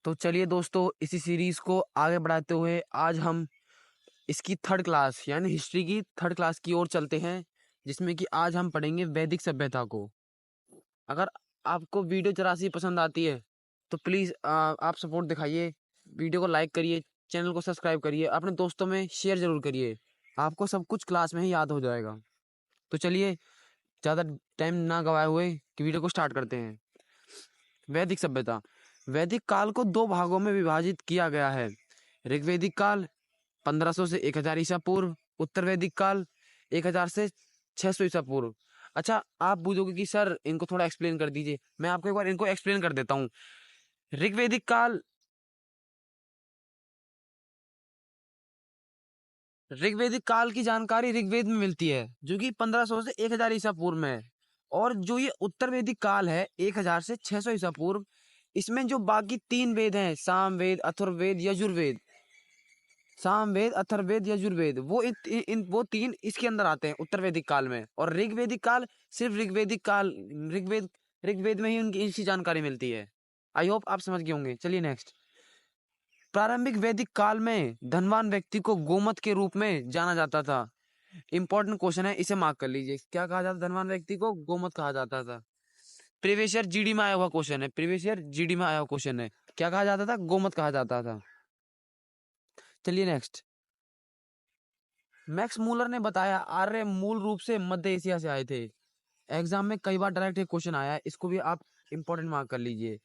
तो चलिए दोस्तों, इसी सीरीज को आगे बढ़ाते हुए आज हम इसकी थर्ड क्लास यानी हिस्ट्री की थर्ड क्लास की ओर चलते हैं, जिसमें कि आज हम पढ़ेंगे वैदिक सभ्यता को। अगर आपको वीडियो जरा सी पसंद आती है तो प्लीज़ आप सपोर्ट दिखाइए, वीडियो को लाइक करिए, चैनल को सब्सक्राइब करिए, अपने दोस्तों में शेयर ज़रूर करिए। आपको सब कुछ क्लास में ही याद हो जाएगा। तो चलिए, ज़्यादा टाइम ना गवाए हुए कि वीडियो को स्टार्ट करते हैं। वैदिक सभ्यता। वैदिक काल को दो भागों में विभाजित किया गया है। ऋग्वैदिक काल 1500 से 1000 ईसा पूर्व, उत्तर वैदिक काल 1000 से 600 ईसा पूर्व। अच्छा, आप पूछोगे कि सर इनको थोड़ा एक्सप्लेन कर दीजिए। मैं आपको एक बार इनको एक्सप्लेन कर देता हूँ। ऋग्वैदिक काल ऋग्वैदिक काल की जानकारी ऋग्वेद में मिलती है, जो कि 1500 से 1000 ईसा पूर्व में है। और जो ये उत्तर वैदिक काल है 1000 से 600 ईसा पूर्व, इसमें जो बाकी तीन वेद हैं, सामवेद, अथर्ववेद, यजुर्वेद, सामवेद, अथर्ववेद, यजुर्वेद, वो वो तीन इसके अंदर आते हैं उत्तर वैदिक काल में। और ऋग्वैदिक काल सिर्फ ऋग्वैदिक काल ऋग्वेद में ही उनकी इसी जानकारी मिलती है। आई होप आप समझ गए होंगे। चलिए नेक्स्ट। प्रारंभिक वैदिक काल में धनवान व्यक्ति को गोमत के रूप में जाना जाता था। इंपॉर्टेंट क्वेश्चन है, इसे मार्क कर लीजिए। क्या कहा जाता? धनवान व्यक्ति को गोमत कहा जाता था। प्रीवियस ईयर जीडी में आया हुआ क्वेश्चन है, प्रीवियस ईयर जीडी में आया हुआ क्वेश्चन है। क्या कहा जाता था? गोमत कहा जाता था। चलिए नेक्स्ट। मैक्स मूलर ने बताया आर्य मूल रूप से मध्य एशिया से आए थे। एग्जाम में कई बार डायरेक्ट एक क्वेश्चन आया है, इसको भी आप इंपॉर्टेंट मार्क कर लीजिए।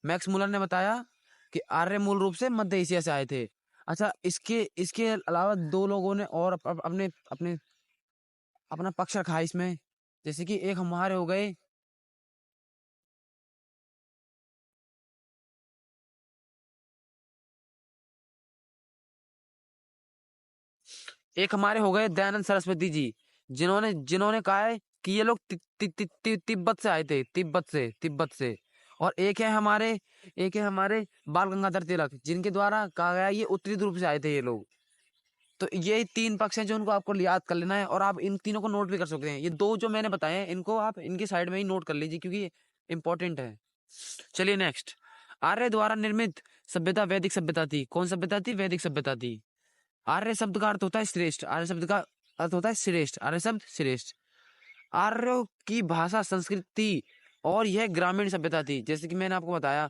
मैक्स मूलर ने बताया कि आर्य मूल रूप से मध्य एशिया से आए थे। अच्छा, इसके इसके अलावा दो लोगों ने और अपने अपने अपना पक्ष रखा है इसमें। जैसे कि एक हमारे हो गए, एक हमारे हो गए दयानंद सरस्वती जी, जिन्होंने जिन्होंने कहा है कि ये लोग तिब्बत से आए थे, तिब्बत से। और एक है हमारे बाल गंगाधर तिलक, जिनके द्वारा कहा गया ये उत्तरी ध्रुव से आए थे ये लोग। तो ये तीन पक्ष हैं जो उनको आपको याद कर लेना है, और आप इन तीनों को नोट भी कर सकते हैं। ये दो जो मैंने बताए हैं इनको आप इनकी साइड में ही नोट कर लीजिए, क्योंकि इंपॉर्टेंट है। चलिए नेक्स्ट। आर्य द्वारा निर्मित सभ्यता वैदिक सभ्यता थी। कौन सभ्यता थी? वैदिक सभ्यता थी। आर्य शब्द का अर्थ होता है श्रेष्ठ। आर्य शब्द का अर्थ होता है श्रेष्ठ। आर्य शब्द श्रेष्ठ। आर्यों की भाषा, संस्कृति और यह ग्रामीण सभ्यता थी। जैसे कि मैंने आपको बताया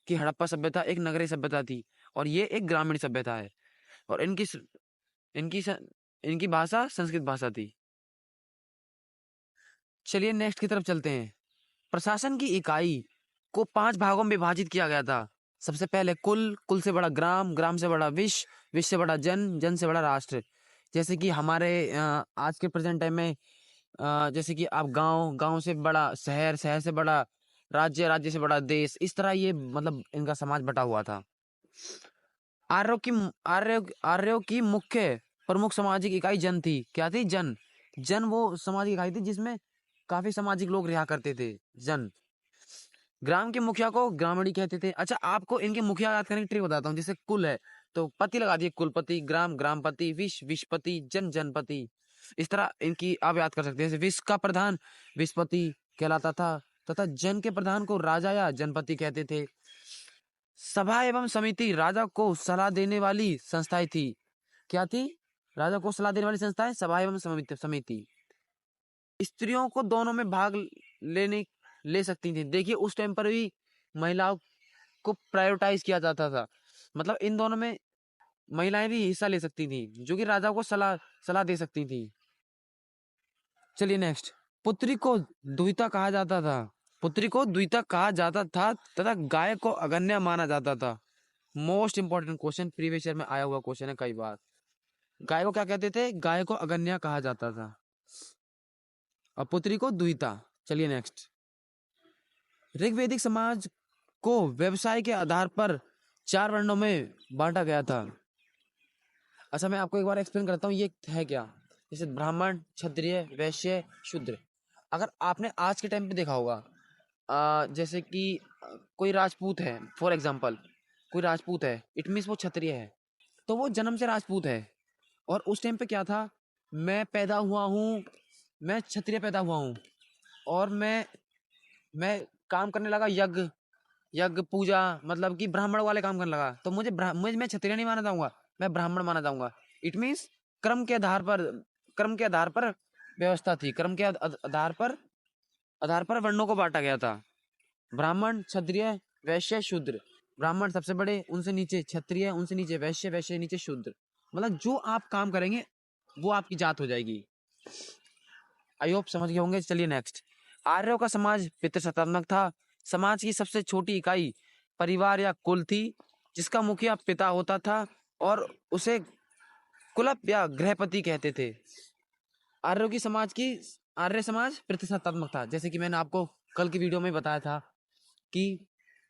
कि हड़प्पा सभ्यता एक नगरीय सभ्यता थी और ये एक ग्रामीण सभ्यता है। और इनकी इनकी भाषा संस्कृत भाषा थी। चलिए नेक्स्ट की तरफ चलते हैं। प्रशासन की इकाई को 5 भागों में विभाजित किया गया था। सबसे पहले कुल, कुल से बड़ा ग्राम, ग्राम से बड़ा विश्व, विश्व से बड़ा जन, जन से बड़ा राष्ट्र। जैसे कि हमारे आज के प्रेजेंट टाइम में जैसे कि आप गांव, गांव से बड़ा शहर, शहर से बड़ा राज्य, राज्य से बड़ा देश। इस तरह ये मतलब इनका समाज बटा हुआ था। आर्यों की आर्यों की मुख्य प्रमुख सामाजिक इकाई जन थी। क्या थी? जन। जन वो सामाजिक इकाई थी जिसमें काफी सामाजिक लोग रहा करते थे। जन। ग्राम के मुखिया को ग्रामणी कहते थे। अच्छा, आपको इनके मुखिया याद करने की ट्रिक बताता हूँ। जैसे कुल है तो पति लगा दिए, कुलपति। ग्राम, ग्रामपति। विश्व, विश्वपति। जन, जनपति। इस तरह इनकी आप याद कर सकते हैं। जैसे विश्व का प्रधान विश्वपति कहलाता था, तथा जन के प्रधान को राजा या जनपति कहते थे। सभा एवं समिति राजा को सलाह देने वाली संस्थाएं थी। क्या थी? राजा को सलाह देने वाली संस्थाएं सभा एवं समिति। स्त्रियों को दोनों में भाग लेने ले सकती थी। देखिए उस टाइम पर भी महिलाओं को प्रायोरिटाइज किया जाता था। मतलब इन दोनों में महिलाएं भी हिस्सा ले सकती थी, जो कि राजा को सलाह सलाह दे सकती थी। चलिए नेक्स्ट। पुत्री को द्विता कहा जाता था। पुत्री को द्विता कहा जाता था तथा गाय को अगन्या माना जाता था। Most important question, previous year में आया हुआ क्वेश्चन है कई बार। गाय को क्या कहते थे? गाय को अगन्या कहा जाता था और पुत्री को द्विता। चलिए नेक्स्ट। ऋग्वैदिक समाज को व्यवसाय के आधार पर 4 वर्णों में बांटा गया था। अच्छा, मैं आपको एक बार एक्सप्लेन करता हूँ ये है क्या। जैसे ब्राह्मण, क्षत्रिय, वैश्य, शूद्र। अगर आपने आज के टाइम पे देखा होगा, जैसे कि कोई राजपूत है, फॉर एग्जाम्पल कोई राजपूत है, इट मीन्स वो क्षत्रिय है, तो वो जन्म से राजपूत है। और उस टाइम पे क्या था, मैं पैदा हुआ हूँ, मैं क्षत्रिय पैदा हुआ हूँ, और मैं काम करने लगा यज्ञ, यज्ञ पूजा, मतलब कि ब्राह्मण वाले काम करने लगा, तो मैं क्षत्रिय नहीं माना जाऊंगा, मैं ब्राह्मण माना जाऊंगा। इट मीन्स क्रम के आधार पर, क्रम के आधार पर व्यवस्था थी, क्रम के आधार पर वर्णों को बांटा गया था। ब्राह्मण, क्षत्रिय, वैश्य, शूद्र। ब्राह्मण सबसे बड़े, उनसे नीचे क्षत्रिय, उनसे नीचे वैश्य, वैश्य नीचे शूद्र। मतलब जो आप काम करेंगे वो आपकी जात हो जाएगी। आई होप समझ गए होंगे। चलिए नेक्स्ट। आर्यों का समाज पितृसत्तात्मक था। समाज की सबसे छोटी इकाई परिवार या कुल थी, जिसका मुखिया पिता होता था और उसे कुलप या गृहपति कहते थे। आर्यों की समाज की आर्य समाज पितृसत्तात्मक था, जैसे कि मैंने आपको कल की वीडियो में बताया था कि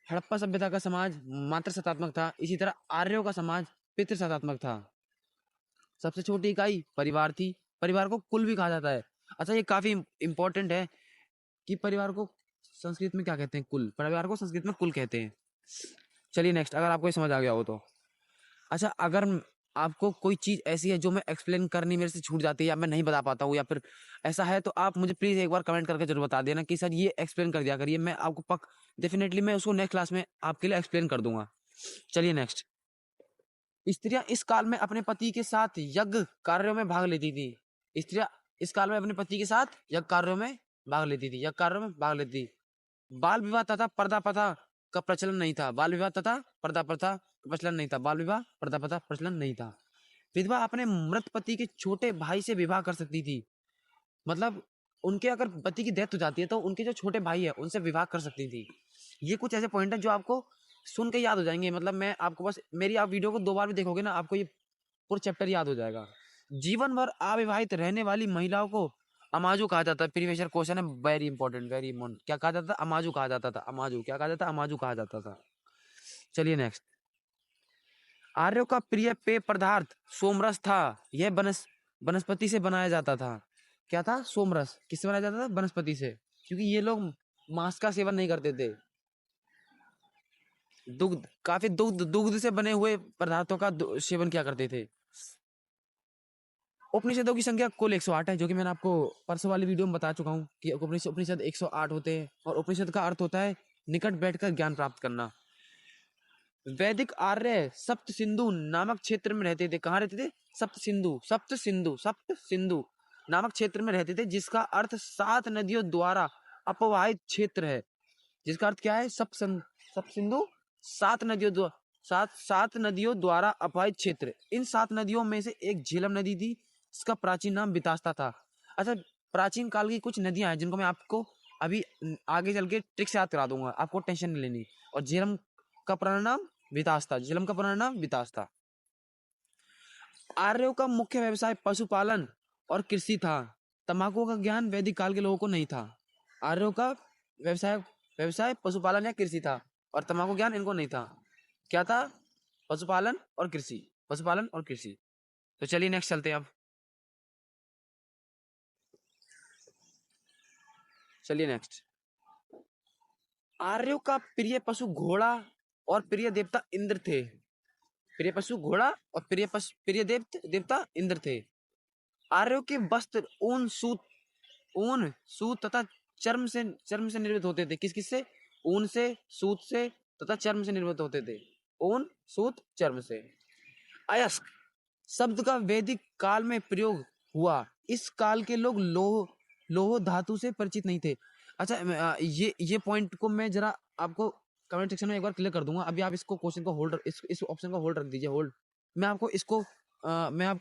हड़प्पा सभ्यता का समाज मातृसत्तात्मक था, इसी तरह आर्यों का समाज पितृसत्तात्मक था। सबसे छोटी इकाई परिवार थी। परिवार को कुल भी कहा जाता है। अच्छा, ये काफी इंपॉर्टेंट है कि परिवार को संस्कृत में क्या कहते हैं, कुल। परिवार को संस्कृत में कुल कहते हैं। चलिए नेक्स्ट, अगर आपको ये समझ आ गया हो तो। अच्छा, अगर आपको कोई चीज ऐसी है जो मैं एक्सप्लेन करनी मेरे से छूट जाती है या मैं नहीं बता पाता हूँ, या फिर ऐसा है, तो आप मुझे प्लीज एक बार कमेंट करके जरूर बता देना कि सर ये एक्सप्लेन कर दिया करिए। मैं आपको डेफिनेटली मैं उसको नेक्स्ट क्लास में आपके लिए एक्सप्लेन कर दूंगा। चलिए नेक्स्ट। स्त्रियां इस काल में अपने पति के साथ यज्ञ कार्यों में भाग लेती थी। स्त्रियां इस काल में अपने पति के साथ यज्ञ कार्यों में भाग लेती थी, यज्ञ कार्यों में भाग लेती। बाल विवाह तथा पर्दा प्रथा का प्रचलन नहीं था। बाल विवाह तथा पर्दा प्रथा का प्रचलन नहीं था। बाल विवाह पर्दा प्रथा प्रचलन नहीं था। विधवा अपने मृत पति के छोटे भाई से विवाह कर सकती थी। मतलब उनके अगर पति की डेथ हो जाती है तो उनके जो छोटे भाई है उनसे विवाह कर सकती थी। ये कुछ ऐसे पॉइंट है जो आपको सुन के याद हो जाएंगे। मतलब मैं आपको बस, मेरी आप वीडियो को 2 बार भी देखोगे ना, आपको ये पूरा चैप्टर याद हो जाएगा। जीवन भर अविवाहित रहने वाली महिलाओं को अमाजू कहा जाता है। प्रीवियस ईयर क्वेश्चन है, वेरी इंपॉर्टेंट, वेरी इंपॉर्टेंट। क्या कहा जाता था? अमाजू कहा जाता था। अमाजू क्या कहा जाता? अमाजू कहा जाता था। चलिए नेक्स्ट। आर्यों का प्रिय पेय पदार्थ सोमरस था। यह वनस्पति से बनाया जाता था। क्या था? सोमरस। किससे बनाया जाता था? वनस्पति से, क्योंकि ये लोग मांस का सेवन नहीं करते थे। दुग्ध, काफी दुग्ध से बने हुए पदार्थों का सेवन किया करते थे। उपनिषदों की संख्या कुल 108 है, जो कि मैंने आपको परसों वाली वीडियो में बता चुका हूँ कि उपनिषद 108 होते हैं। और उपनिषद का अर्थ होता है निकट बैठकर ज्ञान प्राप्त करना। वैदिक आर्य सप्त सिंधु नामक क्षेत्र में रहते थे। कहाँ रहते थे? सप्त सिंधु नामक क्षेत्र में रहते थे, जिसका अर्थ 7 नदियों द्वारा अपवाहित क्षेत्र है। जिसका अर्थ क्या है? सप्त सिंधु, 7 नदियों द्वारा अपवाहित क्षेत्र। इन 7 नदियों में से एक झेलम नदी थी, इसका प्राचीन नाम वितास्ता था। अच्छा, प्राचीन काल की कुछ नदियां हैं जिनको मैं आपको अभी आगे चल के ट्रिक से याद करा दूंगा, आपको टेंशन नहीं लेनी। और झेलम का पुराना नाम वितास्ता, झेलम का पुराना नाम वितास्ता। आर्यों का मुख्य व्यवसाय पशुपालन और कृषि था। तंबाकू का ज्ञान वैदिक काल के लोगों को नहीं था। आर्यों का व्यवसाय व्यवसाय पशुपालन या कृषि था, और तंबाकू ज्ञान इनको नहीं था। क्या था? पशुपालन और कृषि, पशुपालन और कृषि। तो चलिए नेक्स्ट चलते हैं अब। चलिए नेक्स्ट। आर्यों का प्रिय पशु घोड़ा और प्रिय देवता इंद्र थे। प्रिय पशु घोड़ा और प्रिय देवता इंद्र थे। आर्यों के वस्त्र ऊन, सूत तथा चर्म से निर्मित होते थे। किस किस से? ऊन से, सूत से तथा चर्म से निर्मित होते थे। ऊन, सूत, चर्म से। अयस्क शब्द का वैदिक काल में प्रयोग हुआ। इस काल के लोग लोह धातु से परिचित नहीं थे। अच्छा, ये पॉइंट को मैं जरा आपको कमेंट सेक्शन में एक बार क्लियर कर दूंगा। अभी आप इसको क्वेश्चन को होल्ड, इस ऑप्शन को होल्ड रख दीजिए, होल्ड। मैं आपको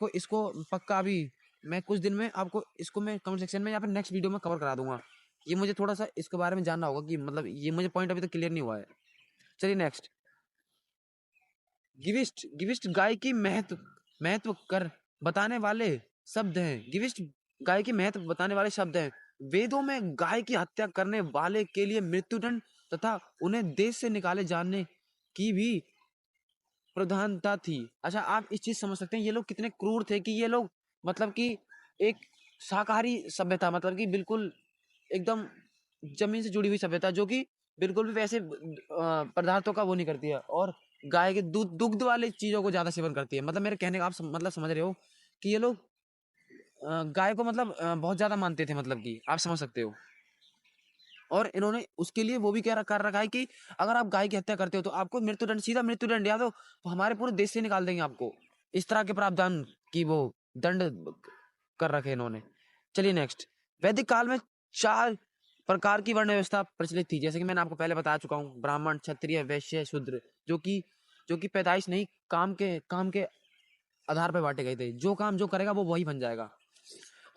इसको पक्का अभी, मैं कुछ दिन में आपको इसको मैं कमेंट सेक्शन में या फिर नेक्स्ट वीडियो में कवर करा दूंगा। ये मुझे थोड़ा सा इसके बारे में जानना होगा कि मतलब ये मुझे पॉइंट अभी तक क्लियर नहीं हुआ है। चलिए नेक्स्ट। गिविष्ट गाय की महत्व कर बताने वाले शब्द हैं। गिविष्ट गाय की महत्व बताने वाले शब्द हैं। वेदों में गाय की हत्या करने वाले के लिए मृत्युदंड तथा उन्हें देश से निकाले जाने की भी प्रधानता थी। अच्छा, आप इस चीज समझ सकते हैं ये लोग कितने क्रूर थे, कि ये लोग मतलब कि एक शाकाहारी सभ्यता, मतलब कि बिल्कुल एकदम जमीन से जुड़ी हुई सभ्यता, जो कि बिल्कुल भी वैसे पदार्थों का वो नहीं करती है, और गाय के दुग्ध वाले चीजों को ज्यादा सेवन करती है। मतलब मेरे कहने का आप मतलब समझ रहे हो कि ये लोग गाय को मतलब बहुत ज्यादा मानते थे, मतलब कि आप समझ सकते हो। और इन्होंने उसके लिए वो भी क्या कर रखा है कि अगर आप गाय की हत्या करते हो तो आपको मृत्युदंड, सीधा मृत्युदंड, या तो हमारे पूरे देश से निकाल देंगे आपको। इस तरह के प्रावधान की वो दंड कर रखे इन्होंने। चलिए नेक्स्ट। वैदिक काल में 4 प्रकार की वर्ण व्यवस्था प्रचलित थी, जैसे कि मैंने आपको पहले बता चुका हूँ, ब्राह्मण, क्षत्रिय, वैश्य, शूद्र, जो कि पैदाइश नहीं, काम के आधार पर बांटे गए थे। जो काम जो करेगा वो वही बन जाएगा।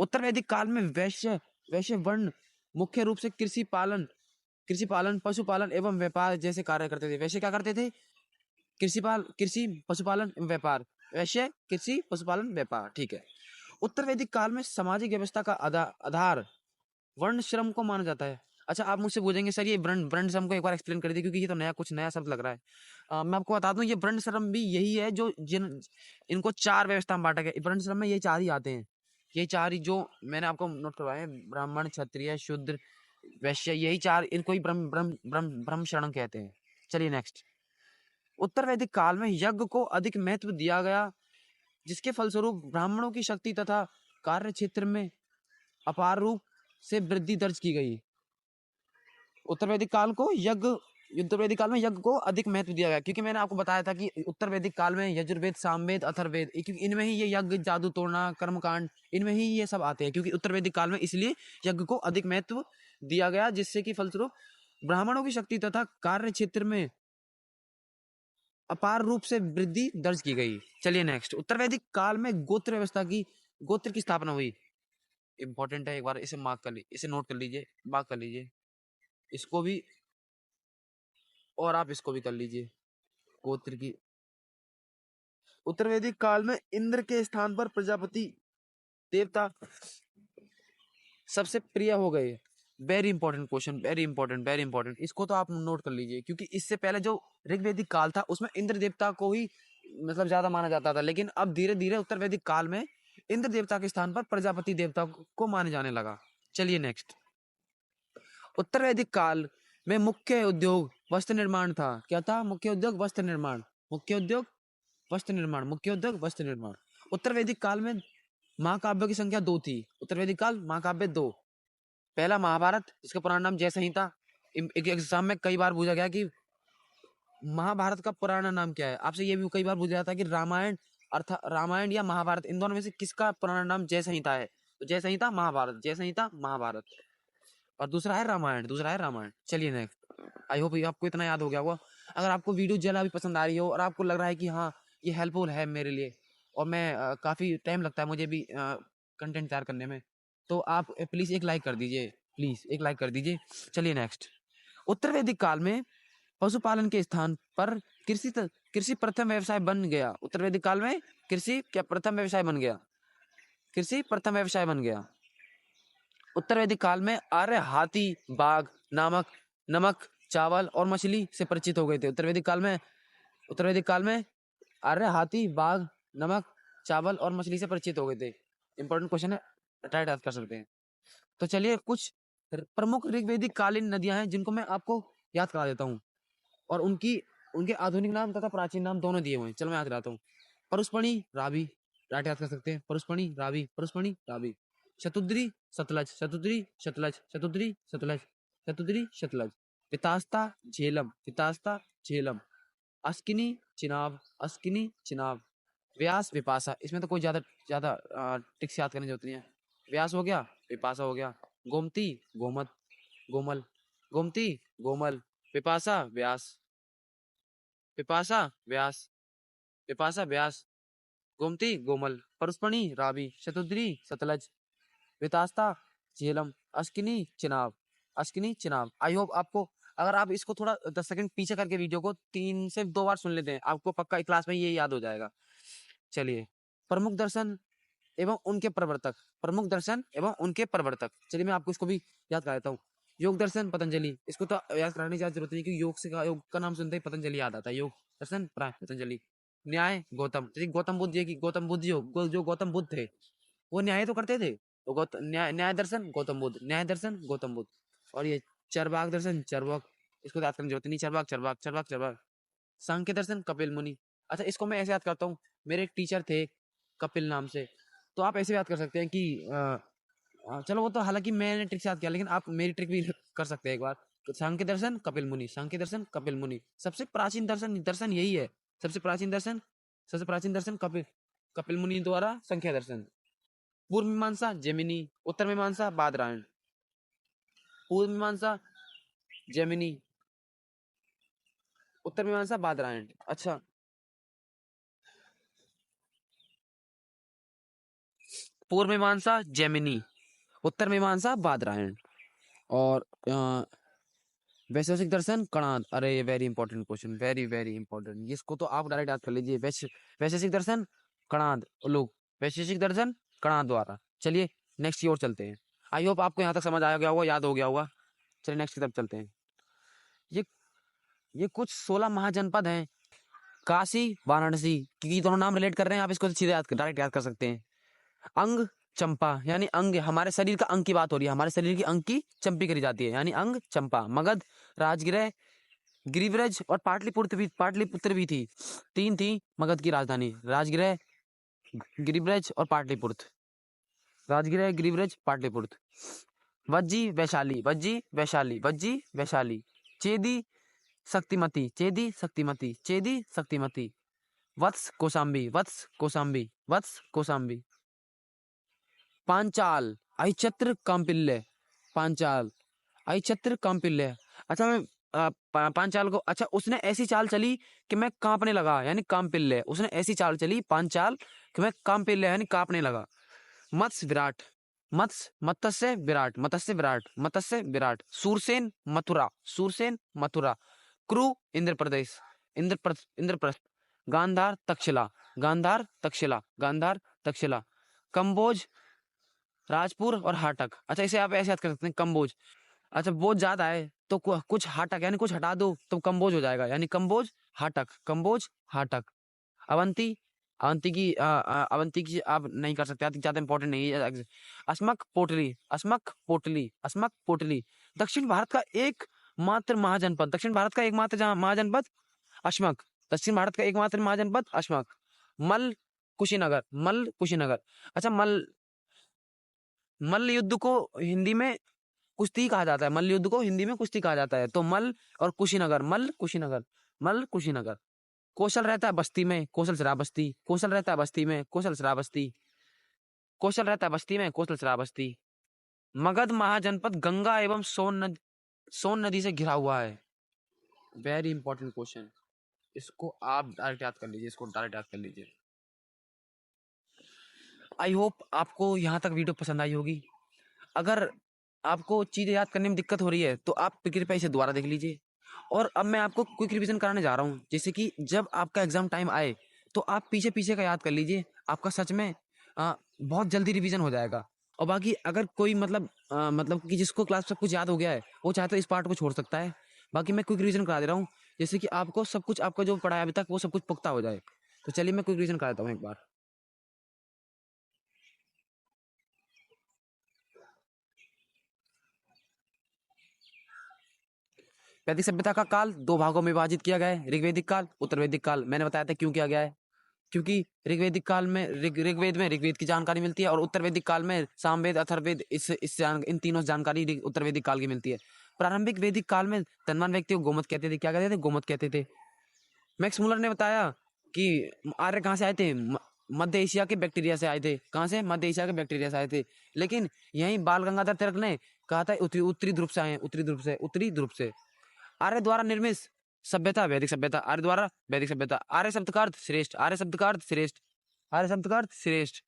उत्तर वैदिक काल में वैश्य वर्ण मुख्य रूप से कृषि पालन, पशुपालन एवं व्यापार जैसे कार्य करते थे। वैश्य क्या करते थे? कृषि, पशुपालन एवं व्यापार। वैश्य कृषि, पशुपालन, व्यापार, ठीक है। उत्तर वैदिक काल में सामाजिक व्यवस्था का आधार वर्ण श्रम को माना जाता है। अच्छा, आप मुझसे पूछेंगे सर ये वर्ण वर्ण श्रम को एक बार एक्सप्लेन कर दीजिए, क्योंकि ये तो कुछ नया शब्द लग रहा है। मैं आपको बता दूं, ये वर्ण श्रम भी यही है जो इनको 4 व्यवस्था में बांटा गया। वर्ण श्रम में ये 4 ही आते हैं। ये 4 ही जो मैंने आपको नोट करवाए हैं, ब्राह्मण, क्षत्रिय, शूद्र, वैश्य, यही 4, इनको ही ब्रह्म शरण कहते हैं। चलिए नेक्स्ट। उत्तर वैदिक काल में यज्ञ को अधिक महत्व दिया गया, जिसके फलस्वरूप ब्राह्मणों की शक्ति तथा कार्य क्षेत्र में अपार रूप से वृद्धि दर्ज की गई। उत्तर वैदिक काल में यज्ञ को अधिक महत्व दिया गया, क्योंकि मैंने आपको बताया था कि उत्तर वैदिक काल में यजुर्वेद, सामवेद, अथर्ववेद, क्योंकि इनमें ही ये यज्ञ, जादू तोड़ना, कर्मकांड, इनमें ही ये सब आते हैं, क्योंकि उत्तर वैदिक काल में इसलिए यज्ञ को अधिक महत्व दिया गया, जिससे कि फलस्वरूप ब्राह्मणों की शक्ति तथा कार्य क्षेत्र में अपार रूप से वृद्धि दर्ज की गई। चलिए नेक्स्ट। उत्तर वैदिक काल में गोत्र की स्थापना हुई। इंपॉर्टेंट है, एक बार इसे मार्क कर लीजिए, इसे नोट कर लीजिए, मार्क कर लीजिए, इसको भी, और आप इसको भी कर लीजिए, गोत्र की। उत्तर वैदिक काल में इंद्र के स्थान पर प्रजापति देवता सबसे प्रिय हो गए। Very important question, very important, very important, इसको तो आप नोट कर लीजिए, क्योंकि इससे पहले जो ऋग्वैदिक काल था उसमें इंद्र देवता को ही मतलब ज्यादा माना जाता था, लेकिन अब धीरे धीरे उत्तर वैदिक काल में इंद्र देवता के स्थान पर प्रजापति देवता को माने जाने लगा। चलिए नेक्स्ट। उत्तर वैदिक काल में मुख्य उद्योग वस्त्र निर्माण था। क्या था? मुख्य उद्योग वस्त्र निर्माण, मुख्य उद्योग वस्त्र निर्माण, मुख्य उद्योग वस्त्र निर्माण। उत्तर वैदिक काल में महाकाव्य की संख्या 2 थी। उत्तर वैदिक काल महाकाव्य 2। पहला महाभारत, जिसका पुराना नाम जय संहिता। एक एग्जाम में कई बार पूछा गया कि महाभारत का पुराना नाम क्या है। आपसे ये भी कई बार पूछा जाता है कि रामायण, अर्थात रामायण या महाभारत, इन दोनों में से किसका पुराना नाम जय संहिता है? तो जय संहिता महाभारत, जय संहिता महाभारत, और दूसरा है रामायण, दूसरा है रामायण। चलिए नेक्स्ट। आई होप आपको इतना याद हो गया होगा। अगर आपको वीडियो जला भी पसंद आ रही हो और आपको लग रहा है कि हाँ ये हेल्पफुल है मेरे लिए, और मैं काफ़ी टाइम लगता है मुझे भी कंटेंट तैयार करने में, तो आप प्लीज़ एक लाइक कर दीजिए, प्लीज़ एक लाइक कर दीजिए। चलिए नेक्स्ट। उत्तर वैदिक काल में पशुपालन के स्थान पर कृषि प्रथम व्यवसाय बन गया। उत्तर वैदिक काल में कृषि क्या प्रथम व्यवसाय बन गया? कृषि प्रथम व्यवसाय बन गया। उत्तर वैदिक काल में आर्य हाथी, बाघ, नमक, चावल और मछली से परिचित हो गए थे। उत्तर वैदिक काल में आर्य हाथी, बाघ, नमक, चावल और मछली से परिचित हो गए थे। इंपॉर्टेंट क्वेश्चन है, टाइट याद कर सकते हैं। तो चलिए कुछ प्रमुख ऋग्वैदिक कालीन नदियां हैं जिनको मैं आपको याद करा देता हूँ, और उनके आधुनिक नाम तथा प्राचीन नाम दोनों दिए हुए हैं। चलो मैं याद कराता हूँ। परुष्पणी, रावी, राइट याद कर सकते हैं। परुष्पणी, रावी, परुष्पणी, रावी। शतुद्री, सतलज, शतुद्री, सतलज, शतुद्री, सतलज, शतुद्री, सतलज। पितास्ता, झेलम, पितास्ता, झेलम। अस्किनी, चिनाब, अस्किनी, चिनाब। व्यास, विपाशा, इसमें तो कोई ज्यादा ज्यादा ट्रिक्स याद करने की जरूरत नहीं है। व्यास हो गया, विपाशा हो गया। गोमती, गोमत, गोमल, गोमती, गोमल। विपाशा, व्यास, विपाशा, व्यास, विपाशा, व्यास। गोमती, गोमल। परुष्पणी, रावी। शतुद्री, सतलज। वितास्ता, झेलम। अस्किनी, चिनाब, अस्किनी, चिनाब। आई होप आपको, अगर आप इसको थोड़ा 10 सेकंड पीछे करके वीडियो को 3 से 2 बार सुन लेते हैं, आपको पक्का क्लास में ये याद हो जाएगा। चलिए। प्रमुख दर्शन एवं उनके प्रवर्तक, प्रमुख दर्शन एवं उनके प्रवर्तक। चलिए मैं आपको इसको भी याद कराता हूँ। योग दर्शन, पतंजलि, इसको तो याद कराने की जरूरत नहीं, क्योंकि योग का नाम सुनते ही पतंजलि याद आता है। योग दर्शन, पतंजलि। न्याय, गौतम, जैसे गौतम बुद्ध, की गौतम बुद्ध जो गौतम बुद्ध थे वो न्याय तो करते थे, तो न्याय दर्शन गौतम बुद्ध, न्याय दर्शन गौतम बुद्ध। और ये चरवाक दर्शन, चरवाक, इसको याद करने की जरूरत नहीं। चरवाक, चरवाक, चरवाक, चरवाक। सांख्य दर्शन, कपिल मुनि। अच्छा, इसको मैं ऐसे याद करता हूँ, मेरे एक टीचर थे कपिल नाम से, तो आप ऐसे याद कर सकते हैं कि चलो वो तो हालांकि मैंने ट्रिक से याद किया, लेकिन आप मेरी ट्रिक भी कर सकते हैं एक बार। सांख्य दर्शन कपिल मुनि, सांख्य दर्शन कपिल मुनि, सबसे प्राचीन दर्शन दर्शन यही है। सबसे प्राचीन दर्शन, सबसे प्राचीन दर्शन कपिल कपिल मुनि द्वारा संख्या दर्शन। पूर्व मीमांसा जेमिनी, उत्तर मीमांसा बादरायण। पूर्व मीमांसा जेमिनी, उत्तर मीमांसा बादरायण। अच्छा, पूर्व मीमांसा जेमिनी, उत्तर मीमांसा बादरायण। और वैशेषिक दर्शन कणाद। अरे ये very important question, very very important, इसको तो आप डायरेक्ट याद कर लीजिए। वैशेषिक दर्शन कणाद लोग, वैशेषिक दर्शन कणाद द्वारा। चलिए नेक्स्ट की ओर चलते हैं। आई होप आपको यहाँ तक समझ आ गया होगा, याद हो गया होगा। चलिए नेक्स्ट की तरफ चलते हैं। ये ये कुछ 16 महाजनपद हैं, काशी वाराणसी, क्योंकि दोनों नाम रिलेट कर रहे हैं, आप इसको सीधे डायरेक्ट याद कर सकते हैं। अंग चंपा, यानी अंग, हमारे शरीर का अंग की बात हो रही है, हमारे शरीर की अंग की चंपी करी जाती है, यानी अंग चंपा। मगध, राजगृह, गिरिव्रज और पाटलिपुत्र भी थी। तीन थी मगध की राजधानी, राजगृह, गिरिव्रज और पाटलिपुत्र। राजगृह, गिरिव्रज, पाटलिपुत्र। वज्जी वैशाली, वज्जी वैशाली, वज्जी वैशाली। चेदी शक्तिमती, चेदी शक्तिमती, चेदी शक्तिमती। वत्स कौशाम्बी, वत्स कौशाम्बी, वत्स कौशाम्बी। पांचाल, ऐच्छत्र कांपिल्य, पांचाल, ऐच्छत्र कांपिल्य। अच्छा मैं पांचाल को, अच्छा उसने ऐसी चाल चली कि मैं कांपने लगा, यानी कांपिल्य। उसने ऐसी चाल चली पांचाल कि मैं कांपिल्य यानी कांपने लगा। मत्स्य विराट, मत्स्य मत्स्य विराट, मत्स्य विराट, मत्स्य विराट। सूरसेन मथुरा, सूरसेन मथुरा। क्रू इंद्र प्रदेश, इंद्रप्रस्थ। गांधार तक्षशिला, गांधार तक्षशिला, गांधार तक्षशिला। कंबोज राजपुर और हाटक। अच्छा इसे आप ऐसे याद कर सकते हैं, कंबोज। अच्छा बोझ ज्यादा है तो कुछ हाटक, यानी कुछ हटा दो तो कंबोज हो जाएगा, यानी कंबोज हाटक, कंबोज हाटक। अवंती, अवंती की आप नहीं कर सकते, ज्यादा इंपॉर्टेंट नहीं है। अस्मक पोटली, अस्मक पोटली, अस्मक पोटली। दक्षिण भारत का एकमात्र महाजनपद, दक्षिण भारत का एकमात्र महाजनपद अश्मक, दक्षिण भारत का एकमात्र महाजनपद अश्मक। मल कुशीनगर, मल कुशीनगर। अच्छा मल्ल युद्ध को हिंदी में कुश्ती कहा जाता है, मल्ल युद्ध को हिंदी में कुश्ती कहा जाता है। तो मल और कुशीनगर, मल्ल कुशीनगर, मल्ल कुशीनगर। कौशल रहता है बस्ती में, कौशल श्रावस्ती, कौशल रहता है बस्ती में, कौशल श्रावस्ती, कौशल रहता है बस्ती में, कौशल श्रावस्ती। मगध महाजनपद गंगा एवं सोन नदी से घिरा हुआ है। वेरी इंपॉर्टेंट क्वेश्चन, इसको आप डायरेक्ट याद कर लीजिए, इसको डायरेक्ट याद कर लीजिए। आई होप आपको यहाँ तक वीडियो पसंद आई होगी। अगर आपको चीज़ें याद करने में दिक्कत हो रही है तो आप कृपया इसे दोबारा देख लीजिए। और अब मैं आपको क्विक रिवीजन कराने जा रहा हूँ, जैसे कि जब आपका एग्जाम टाइम आए तो आप पीछे पीछे का याद कर लीजिए, आपका सच में बहुत जल्दी रिवीजन हो जाएगा। और बाकी अगर कोई मतलब कि जिसको क्लास सब कुछ याद हो गया है, वो चाहे तो इस पार्ट को छोड़ सकता है। बाकी मैं क्विक रिवीजन करा दे रहा हूँ, जैसे कि आपको सब कुछ, आपका जो पढ़ा है अभी तक वो सब कुछ पुख्ता हो जाए। तो चलिए मैं क्विक रिवीजन करा देता हूँ एक बार। वैदिक सभ्यता का काल दो भागों में विभाजित किया गया है, ऋग्वेदिक काल, उत्तरवैदिक काल। मैंने बताया था क्यों किया गया है, क्योंकि ऋग्वेदिक काल में ऋग्वेद में ऋग्वेद की जानकारी मिलती है, और उत्तरवैदिक काल में सामवेद, अथर्ववेद, इन तीनों जानकारी उत्तरवैदिक काल की मिलती है। प्रारंभिक वैदिक काल में धनवान व्यक्ति को गोमत कहते थे। क्या कहते थे? गोमत कहते थे। मैक्स मुलर ने बताया कि आर्य कहाँ से आए थे, मध्य एशिया के बैक्टीरिया से आए थे। कहाँ से? मध्य एशिया के बैक्टीरिया से आए थे। लेकिन यहीं बाल गंगाधर तिलक ने कहा था उत्तरी ध्रुव से आए, उत्तरी ध्रुव से, उत्तरी ध्रुव से। आर्य द्वारा निर्मित सभ्यता वैदिक सभ्यता, आर्य द्वारा वैदिक सभ्यता। आर्य शब्द का अर्थ श्रेष्ठ, आर्य शब्द का अर्थ श्रेष्ठ, आर्य शब्द का अर्थ श्रेष्ठ।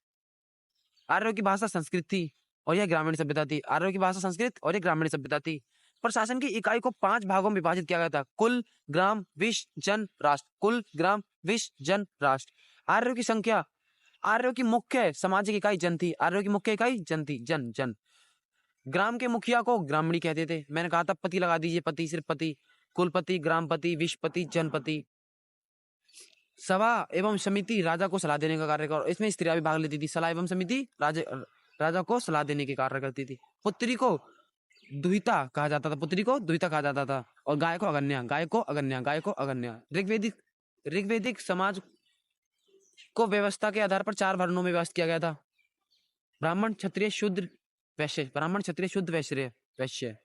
आर्यों की भाषा संस्कृत थी और यह ग्रामीण सभ्यता थी। आर्यों की भाषा संस्कृत और यह ग्रामीण सभ्यता थी। प्रशासन की इकाई को 5 भागों में विभाजित किया गया था, कुल, ग्राम, विश, जन, राष्ट्र। कुल, ग्राम, विश, जन, राष्ट्र। आर्यों की संख्या, आर्यों की मुख्य सामाजिक इकाई जन थी, आर्यों की मुख्य इकाई जन थी, जन जन। ग्राम के मुखिया को ग्रामणी कहते थे। मैंने कहा था पति लगा दीजिए, पति, सिर्फ पति। कुलपति, ग्रामपति, विशपति, जनपति। सभा एवं समिति राजा को सलाह देने का कार्य कर, इसमें स्त्रियां भी भाग लेती थी। सलाह एवं समिति राजा को सलाह देने के कार्य करती थी। पुत्री को दुहिता कहा जाता था, पुत्री को दुहिता कहा जाता था। और गाय को अगन्या, गाय को अगन्या, गाय को अगन्या। ऋग्वेदिक समाज को व्यवस्था के आधार पर 4 वर्णों में व्यवस्थित किया गया था, ब्राह्मण, क्षत्रिय, शूद्र, वैश्य, ब्राह्मण क्षत्रिय शुद्ध वैश्य वैश्य।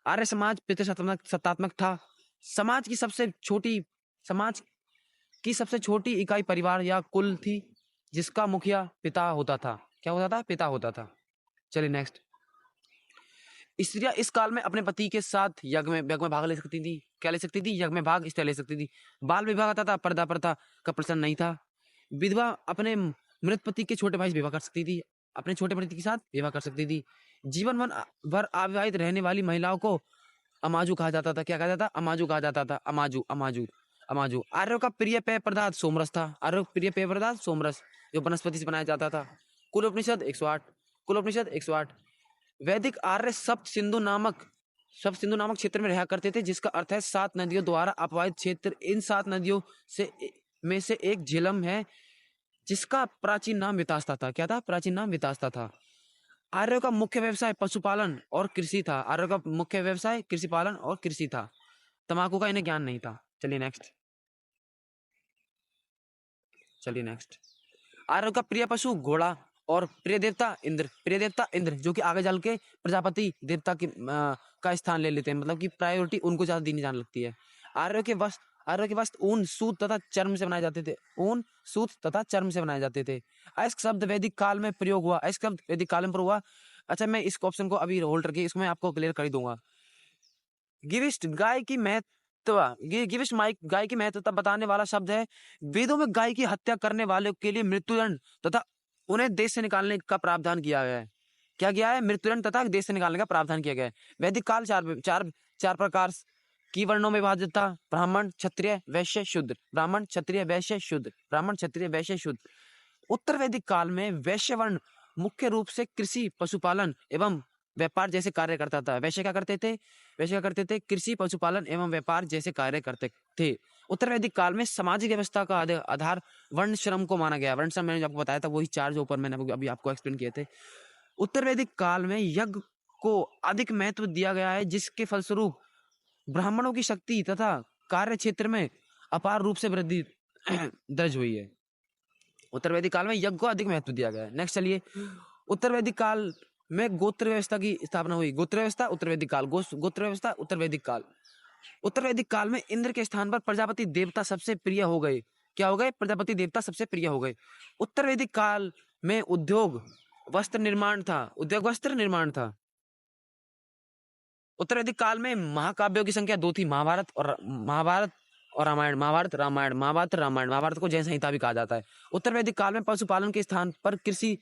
आर्य समाज पितृ सत्तात्मक था। समाज की सबसे छोटी इकाई परिवार या कुल थी, जिसका मुखिया पिता होता था। क्या होता था? पिता होता था। चलिए नेक्स्ट। स्त्रियां इस काल में अपने पति के साथ यज्ञ में भाग ले सकती थी। क्या ले सकती थी? यज्ञ में भाग इसलिए ले सकती थी। बाल विवाह आता था, पर्दा प्रथा का प्रचलन नहीं था। विधवा अपने मृत पति के छोटे भाई से विवाह कर सकती थी, अपने छोटे पति के साथ विवाह कर सकती थी। जीवन भर अविवाहित रहने वाली महिलाओं को अमाजू कहा जाता था। क्या कहा जाता? अमाजू कहा जाता था। अमाजू अमाजू अमाजू। आर्यों का प्रिय पेय पदार्थ सोमरस था। आर्यों का प्रिय पेय पदार्थ सोमरस, जो वनस्पति से बनाया जाता था। कुल उपनिषद 108। कुल उपनिषद 108। वैदिक आर्य सप्त सिंधु नामक क्षेत्र में रहा करते थे, जिसका अर्थ है 7 नदियों द्वारा अपवाहित क्षेत्र। इन 7 नदियों में से एक झेलम है, जिसका प्राचीन नाम वितास्ता था। क्या था? प्राचीन नाम वितास्ता था। आर्यों का मुख्य व्यवसाय पशुपालन और कृषि था। आर्यों का मुख्य व्यवसाय कृषि पालन और कृषि था। तंबाकू का इन्हें ज्ञान नहीं था। चलिए नेक्स्ट। आर्यों का प्रिय पशु घोड़ा और प्रिय देवता इंद्र, जो कि आगे चल के प्रजापति देवता की का स्थान ले लेते हैं, मतलब कि प्रायोरिटी उनको ज्यादा दी जाने लगती है। आर्यों के वस्त्र ऊन, सूत तथा चर्म से बनाए जाते थे। ऊन, सूत तथा चर्म से बनाए जाते थे। अयस्क शब्द वैदिक काल में प्रयोग हुआ। अयस्क शब्द वैदिक काल में प्रयोग हुआ। अच्छा, मैं इस ऑप्शन को अभी होल्ड करके इसको मैं आपको क्लियर कर ही दूंगा। गिविष्ट गाय की महत्वता बताने वाला शब्द है। वेदों में गाय की हत्या करने वालों के लिए मृत्युदंड तथा उन्हें देश से निकालने का प्रावधान किया गया है। क्या किया है? मृत्युदंड तथा देश से निकालने का प्रावधान किया गया है। वैदिक काल चार प्रकार की वर्णों में विभाजित था। ब्राह्मण, क्षत्रिय, वैश्य, शूद्र। ब्राह्मण, क्षत्रिय, वैश्य, शूद्र। ब्राह्मण, क्षत्रिय, वैश्य, शूद्र। उत्तर वैदिक काल में वैश्य वर्ण मुख्य रूप से कृषि, पशुपालन एवं व्यापार जैसे कार्य करता था। वैश्य क्या करते थे? कृषि, पशुपालन एवं व्यापार जैसे कार्य करते थे। उत्तर वैदिक काल में सामाजिक व्यवस्था का आधार वर्ण श्रम को माना गया। वर्ण श्रम मैंने आपको बताया था, वही 4 जो ऊपर मैंने अभी आपको एक्सप्लेन किए थे। उत्तर वैदिक काल में यज्ञ को अधिक महत्व दिया गया है, जिसके फलस्वरूप ब्राह्मणों की शक्ति तथा कार्य क्षेत्र में अपार रूप से वृद्धि दर्ज हुई है। उत्तर वैदिक काल में यज्ञ को अधिक महत्व दिया गया है। नेक्स्ट चलिए। उत्तर वैदिक काल में गोत्र व्यवस्था की स्थापना हुई। गोत्र व्यवस्था उत्तर वैदिक काल। गोत्र व्यवस्था उत्तर वैदिक काल। उत्तर वैदिक काल में इंद्र के स्थान पर प्रजापति देवता सबसे प्रिय हो गए। क्या हो गए? प्रजापति देवता सबसे प्रिय हो गए। उत्तर वैदिक काल में उद्योग वस्त्र निर्माण था। उत्तर वैदिक काल में महाकाव्यों की संख्या 2 थी। महाभारत और रामायण। महाभारत को जैन संहिता भी कहा जाता है। उत्तर वैदिक काल में पशुपालन के स्थान पर कृषि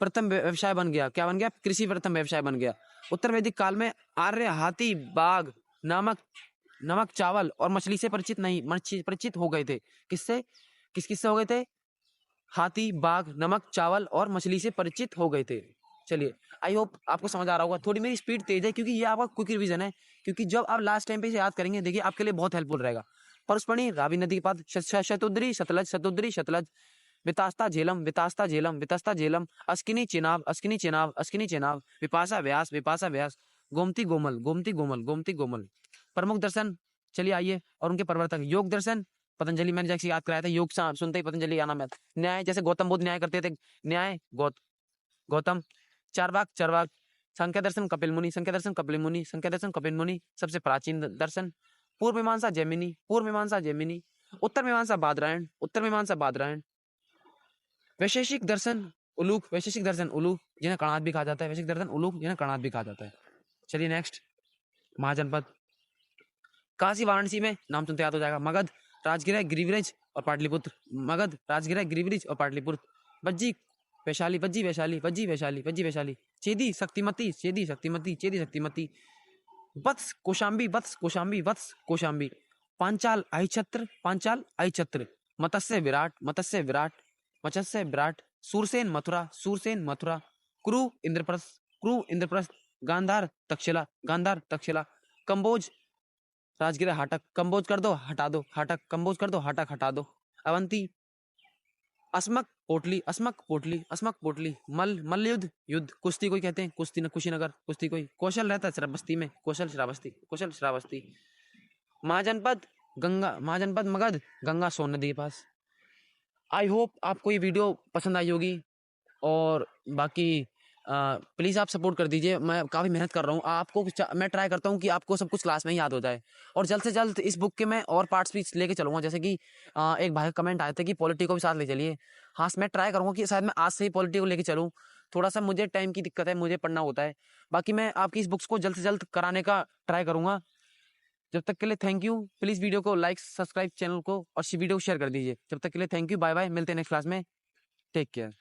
प्रथम व्यवसाय बन गया। क्या बन गया? कृषि प्रथम व्यवसाय बन गया। उत्तर वैदिक काल में आर्य हाथी, बाघ, नमक, चावल और मछली से परिचित हो गए थे। किससे हो गए थे? हाथी, बाघ, नमक, चावल और मछली से परिचित हो गए थे। चलिए, आई होप आपको समझ आ रहा होगा। थोड़ी मेरी स्पीड तेज है क्योंकि ये आपका क्विक रिवीजन है, क्योंकि जब आप लास्ट टाइम पे इसे याद करेंगे, देखिए आपके लिए बहुत हेल्पफुल रहेगा। परस्पणी, रावी नदी के पास, शतुद्री, सतलज, वितास्ता झेलम, अस्किनी चेनाब, विपाशा व्यास, गोमती गोमल। प्रमुख दर्शन, चलिए आइए, और उनके प्रवर्तक। योग दर्शन पतंजलि, मैंने जैसे याद कराया था। योग सुनते ही पतंजलि आना में। न्याय, जैसे गौतम बुद्ध न्याय करते थे। न्याय गौतम। चारवाक। संख्या दर्शन कपिल मुनि। सबसे प्राचीन दर्शन। पूर्व मीमांसा जैमिनी। उत्तर मीमांसा बादरायण। वैशेषिक दर्शन उलूक, जिन्हें कणाद भी कहा जाता है। चलिए नेक्स्ट। महाजनपद। काशी वाराणसी में नाम सुनते याद हो जाएगा। मगध, राजगृह, गिरिव्रज और पाटलिपुत्र। बज्जी वैशाली। चेदी शक्तिमती। वत्स कौशाम्बी। पांचाल अहिछत्र। मत्स्य विराट। सूरसेन मथुरा। कुरु इंद्रप्रस्थ। गांधार तक्षशिला। कंबोज, राजगीर, हाटक। कंबोज कर दो, हटा दो। अवंती, अस्मक पोटली। मल्ल युद्ध। कुश्ती कोई कहते हैं, कुशीनगर। कौशल रहता है श्रावस्ती में। कौशल श्रावस्ती। महाजनपद मगध, गंगा सोन नदी के पास। आई होप आपको ये वीडियो पसंद आई होगी, और बाकी प्लीज़ आप सपोर्ट कर दीजिए। मैं काफ़ी मेहनत कर रहा हूँ, मैं ट्राई करता हूँ कि आपको सब कुछ क्लास में ही याद हो जाए, और जल्द से जल्द इस बुक के मैं और पार्ट्स भी लेके चलूँगा। जैसे कि एक भाई का कमेंट आया था कि पॉलिटी को भी साथ ले चलिए। हाँ, मैं ट्राई करूँगा कि शायद मैं आज से ही पॉलिटी को लेके चलूँ। थोड़ा-सा मुझे टाइम की दिक्कत है, मुझे पढ़ना होता है। बाकी मैं आपकी इस बुक्स को जल्द से जल्द कराने का ट्राई करूँगा। जब तक के लिए थैंक यू। प्लीज़ वीडियो को लाइक, सब्सक्राइब चैनल को, और वीडियो को शेयर कर दीजिए। जब तक के लिए थैंक यू, बाय-बाय। मिलते हैं नेक्स्ट क्लास में। Take care.